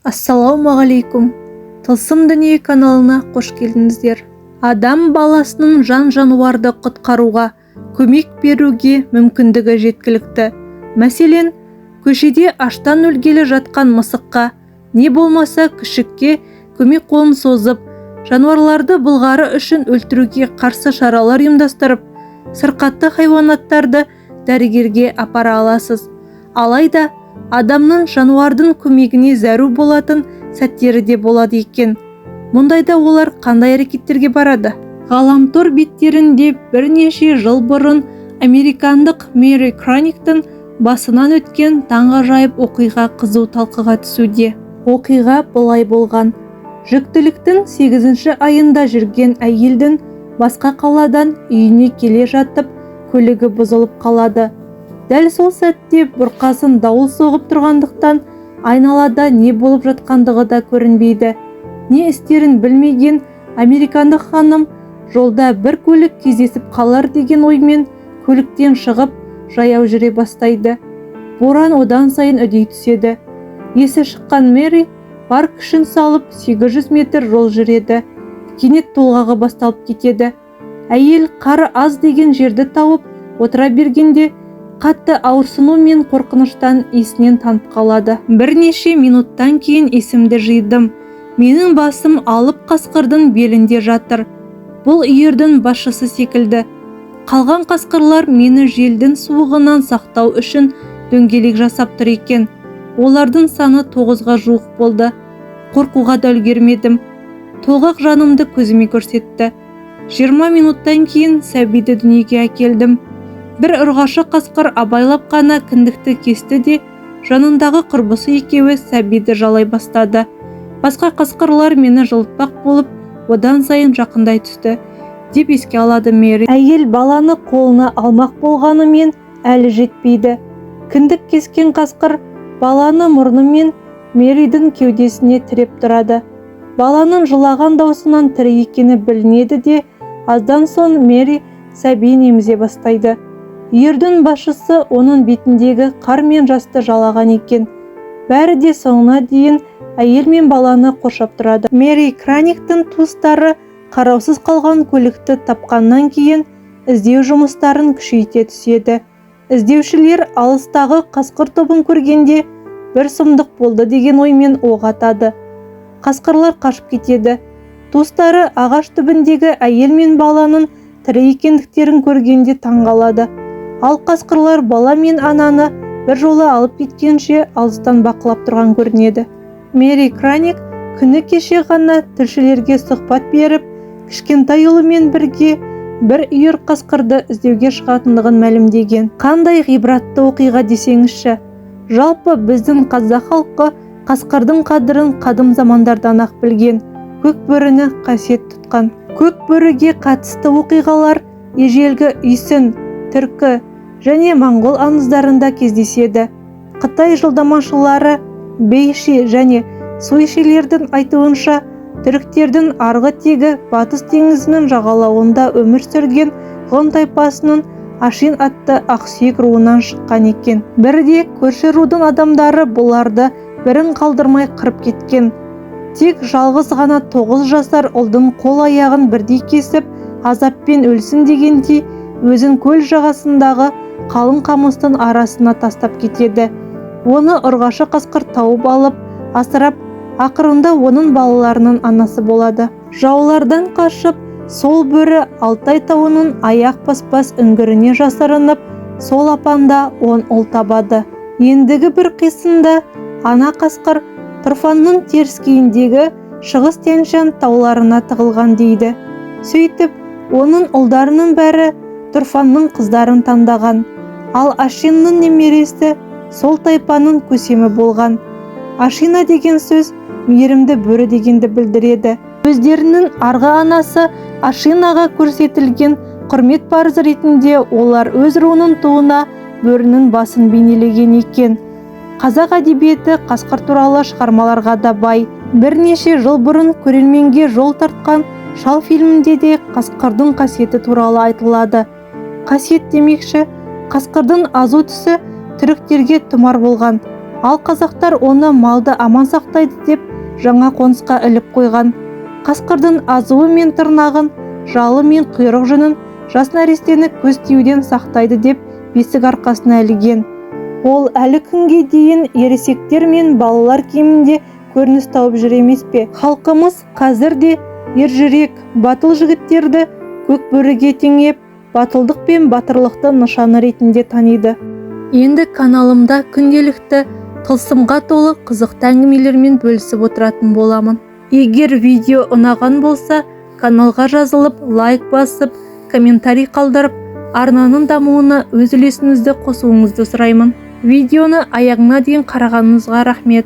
Ассалаумағалейкум. Тылсым дүние каналына қош келдіңіздер. Адам баласының жан-жануарды құтқаруға, көмек беруге мүмкіндігі жеткілікті. Мәселен, көшеде аштан өлгелі жатқан мысыққа, не болмаса күшікке көмек қолын созып, жануарларды былғары үшін өлтіруге қарсы шаралар ұйымдастырып, сырқатты хайуанаттарды дәрігерге апара аласыз. Алайда, адамның жануардың көмегіне зәру болатын сәттері де болады екен. Мұндайда олар қандай әрекеттерге барады? Ғаламтор беттерінде бірнеше жыл бұрын американдық Мэри Краниктің басынан өткен таңғажайып оқиға қызу талқыға түсуде. Оқиға былай болған. Жүктіліктің 8-ші айында жүрген әйелдің басқа қаладан үйіне келе жатып, көлігі бұзылып қалады. Дәл сол сәтте бұрқасын дауыл соғып тұрғандықтан айналада не болып жатқандығы да көрінбейді. Не істерін білмеген американдық ханым жолда бір көлік кездесіп қалар деген оймен көліктен шығып жаяу жүре бастайды. Боран одан сайын үдей түседі. Есі шыққан Мэри бар күшін салып 800 метр жол жүреді. Кенет толғағы басталып кетеді. Әйел қары аз деген жерді тауып отыра бергенде қатты ауырсыну мен қорқыныштан есінен танып қалады. Бірнеше минуттан кейін есімді жидым. Менің басым алып қасқырдың белінде жатыр. Бұл үйірдің басшысы секілді. Қалған қасқырлар мені желдің суығынан сақтау үшін дөңгелек жасап тұр екен. Олардың саны 9-ға жуық болды. Қорқуға да үлгермедім. Толғақ жанымды көзіме көрсетті. 20 минуттан кейін сәбиді дүниеге әкелдім. Бір ұрғашы қасқыр абайлап қана кіндікті кесті де, жанындағы құрбысы екеуі сәбиді жалай бастады. Басқа қасқырлар мені жылытпақ болып, одан сайын жақындай түсті, деп еске алады Мэри. Әйел баланы қолына алмақ болғанымен әлі жетпейді. Кіндік кескен қасқыр баланы мұрнымен Мэридің кеудесіне тіреп тұрады. Баланың жылаған даусынан тірі екені білінеді де, аздан соң Мэри сәбиін емізе бастайды. Үйірдің басшысы оның бетіндегі қар мен жасты жалаған екен. Бәрі де соңына дейін әйел мен баланы қоршап тұрады. Мэри Краниктің туыстары қараусыз қалған көлікті тапқаннан кейін іздеу жұмыстарын күшейте түседі. Іздеушілер алыстағы қасқыр тобын көргенде бір сұмдық болды деген оймен оқ атады. Қасқырлар қашып кетеді. Туыстары ағаш түбіндегі әйел мен баланың тірі екендіктерін көргенде таңғалады. Ал қасқырлар бала мен ананы бір жолы алып кеткенше алыстан бақылап тұрған көрінеді. Мэри Краник күні кеше ғана тілшілерге сұхбат беріп, кішкентай ұлымен бірге бір үйір қасқырды іздеуге шығатындығын мәлімдеген. Қандай ғибратты оқиға десеңізші. Жалпы біздің қазақ халқы қасқырдың қадірін қадым замандардан ақ білген, көк бөріні қасиет тұтқан. Көк бөріге қатысты оқиғалар ежелгі үйсін, түркі және моңғол аңыздарында кездеседі. Қытай жылдамашылары бейши және суйшилердің айтуынша, түріктердің арғы тегі Батыс теңізінің жағалауында өмір сүрген ғұн тайпасының Ашин атты ақсүйек руынан шыққан екен. Бірде көрші рудың адамдары бұларды бірін қалдырмай қырып кеткен. Тек жалғыз ғана 9 жасар ұлдың қол аяғын бірдей кесіп, азаппен өлсін дегендей, өзін көл жағасындағы қалың қамыстың арасына тастап кетеді. Оны ұрғашы қасқыр тауып алып, асырап, ақырында оның балаларының анасы болады. Жаулардан қашып, сол бөрі Алтай тауының аяқ баспас үңгіріне жасырынып, сол апанда 10 ұл табады. Ендігі бір қисында ана қасқыр Тұрфанның теріскейіндегі Шығыс Тянь-Шань тауларына тығылған дейді. Сөйтіп, оның ұлдарының бәрі Тұрфанның қыздарын таңдаған, ал Ашинның немересі сол тайпаның көсемі болған. Ашина деген сөз мейірімді бөрі дегенді білдіреді. Өздерінің арғы анасы Ашинаға көрсетілген құрмет парызы ретінде олар өз руының туына бөрінің басын бейнелеген екен. Қазақ әдебиеті қасқыр туралы шығармаларға да бай. Бірнеше жыл бұрын көрерменге жол тартқан Шал фильмінде де қасқырдың қасиеті туралы айтылады. Қасиет демекші, қасқырдың азу түсі түріктерге тұмар болған, Ал қазақтар оны малды аман сақтайды деп жаңа қонысқа іліп қойған. Қасқырдың азуы мен тырнағын, жалы мен құйрық жүнін жас нәрестені көз тиюден сақтайды деп бесік арқасына ілген. Ол әлі күнге дейін ересектер мен балалар киімінде көрініс тауып жүр емес пе? Халқымыз қазір де ержүрек, батыл жігіттерді көк бөріге теңеп, батылдық пен батырлықты нышаны ретінде таниды. Енді каналымда күнделікті тылсымға толы қызықты әңгімелермен бөлісіп отыратын боламын. Егер видео ұнаған болса, каналға жазылып, лайк басып, комментарий қалдырып, арнаның дамуына өз үлесіңізді қосуыңызды сұраймын. Видеоны аяғына дейін қарағаныңызға рахмет.